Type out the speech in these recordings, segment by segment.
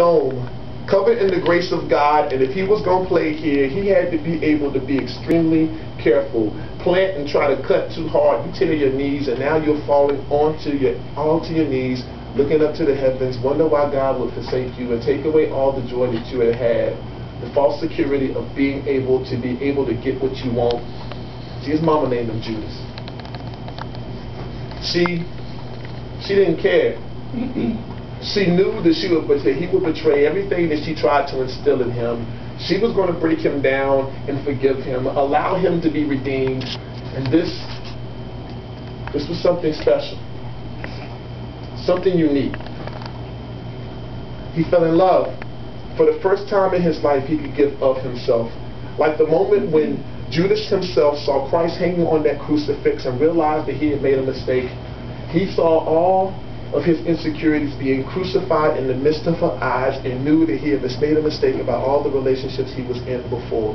dome, covered in the grace of God, and if he was going to play here, he had to be able to be extremely careful. Plant and try to cut too hard, you tear your knees, and now you're falling onto your knees, looking up to the heavens, wonder why God would forsake you and take away all the joy that you had. The false security of being able to get what you want. See, his mama named him Judas. She didn't care. She knew that he would betray everything that she tried to instill in him. She was going to break him down and forgive him, allow him to be redeemed. And this was something special, something unique. He fell in love. For the first time in his life, he could give of himself. Like the moment when Judas himself saw Christ hanging on that crucifix and realized that he had made a mistake. He saw all of his insecurities being crucified in the midst of her eyes and knew that he had made a mistake about all the relationships he was in before.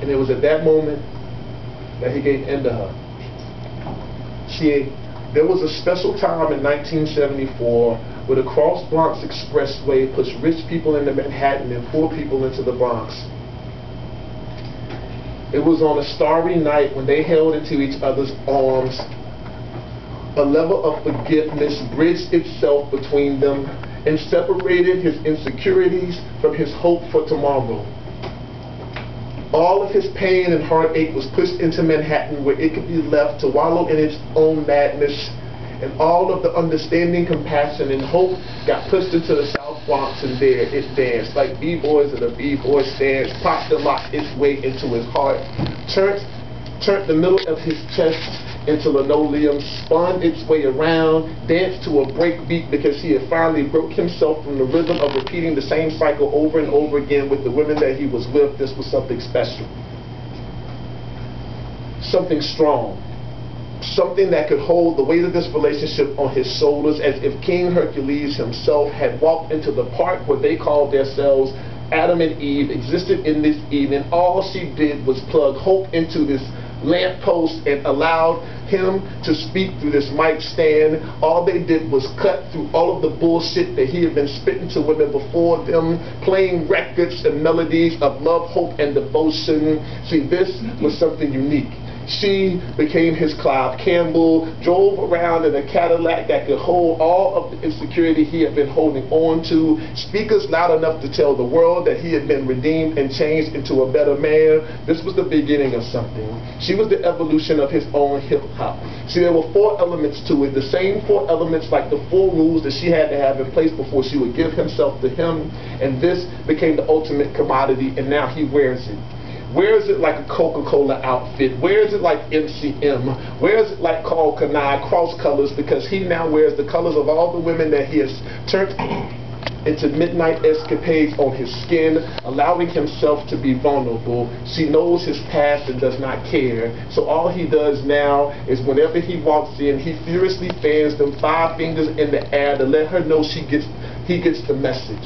And it was at that moment that he gave in to her. See, there was a special time in 1974 where the Cross Bronx Expressway pushed rich people into Manhattan and poor people into the Bronx. It was on a starry night when they held into each other's arms. A level of forgiveness bridged itself between them and separated his insecurities from his hope for tomorrow. All of his pain and heartache was pushed into Manhattan, where it could be left to wallow in its own madness, and all of the understanding, compassion, and hope got pushed into the South Bronx, and there it danced like b-boys at a b-boy dance, popped and locked its way into his heart, turned the middle of his chest into linoleum, spun its way around, danced to a break beat because he had finally broke himself from the rhythm of repeating the same cycle over and over again with the women that he was with. This was something special, something strong, something that could hold the weight of this relationship on his shoulders, as if King Hercules himself had walked into the park where they called themselves Adam and Eve, existed in this evening. All she did was plug hope into this lamppost and allowed him to speak through this mic stand. All they did was cut through all of the bullshit that he had been spitting to women before them, playing records and melodies of love, hope, and devotion. See, this was something unique. She became his Clive Campbell, drove around in a Cadillac that could hold all of the insecurity he had been holding on to, speakers loud enough to tell the world that he had been redeemed and changed into a better man. This was the beginning of something. She was the evolution of his own hip-hop. See, there were 4 elements to it, the same 4 elements like the 4 rules that she had to have in place before she would give himself to him, and this became the ultimate commodity, and now he wears it. Wears it like a Coca-Cola outfit? Wears it like MCM? Wears it like Carl Kanai, cross colors, because he now wears the colors of all the women that he has turned into midnight escapades on his skin, allowing himself to be vulnerable. She knows his past and does not care. So all he does now is whenever he walks in, he furiously fans them 5 fingers in the air to let her know he gets the message.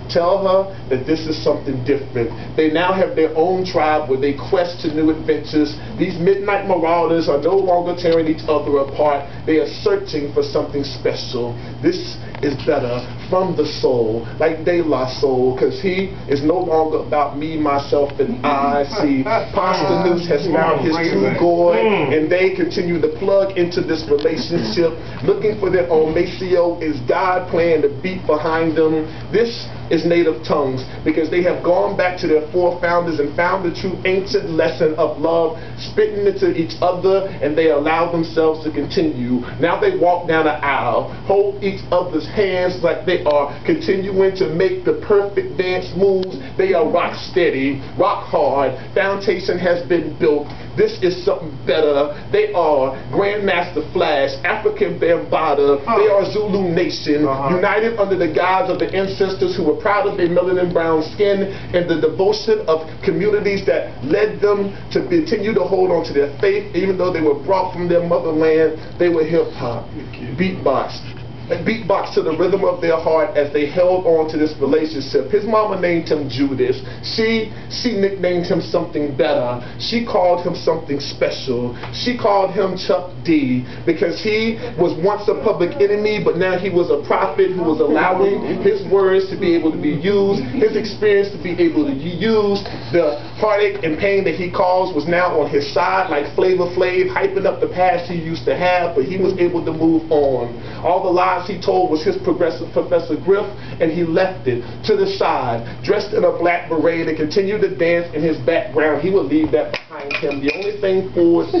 Tell her that this is something different. They now have their own tribe where they quest to new adventures. These midnight marauders are no longer tearing each other apart. They are searching for something special. This is better from the soul, like De La Soul, because he is no longer about me, myself, and I. See, Posthumous has found his true God, and they continue to plug into this relationship, looking for their own Maceo. Is God playing the beat behind them? This is native tongues, because they have gone back to their forefounders and found the true ancient lesson of love, spitting into each other, and they allow themselves to continue. Now they walk down the aisle, hold each other's hands like they are continuing to make the perfect dance moves. They are rock steady, rock hard. Foundation has been built. This is something better. They are Grandmaster Flash, African Bambaataa. They are Zulu Nation, united under the guise of the ancestors who were proud of their melanin brown skin and the devotion of communities that led them to continue to hold on to their faith, even though they were brought from their motherland. They were hip-hop, beatbox, beatbox to the rhythm of their heart as they held on to this relationship. His mama named him Judas. She nicknamed him something better. She called him something special. She called him Chuck D because he was once a public enemy, but now he was a prophet who was allowing his words to be able to be used, his experience to be able to be used. The heartache and pain that he caused was now on his side, like Flavor Flav, hyping up the past he used to have, but he was able to move on. All the lies he told was his progressive Professor Griff, and he left it to the side, dressed in a black beret to continue to dance in his background. He would leave that behind him. The only thing forward...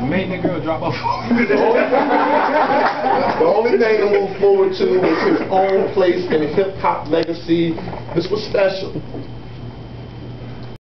Made that girl drop off. The only thing to move forward to was his own place in hip-hop legacy. This was special.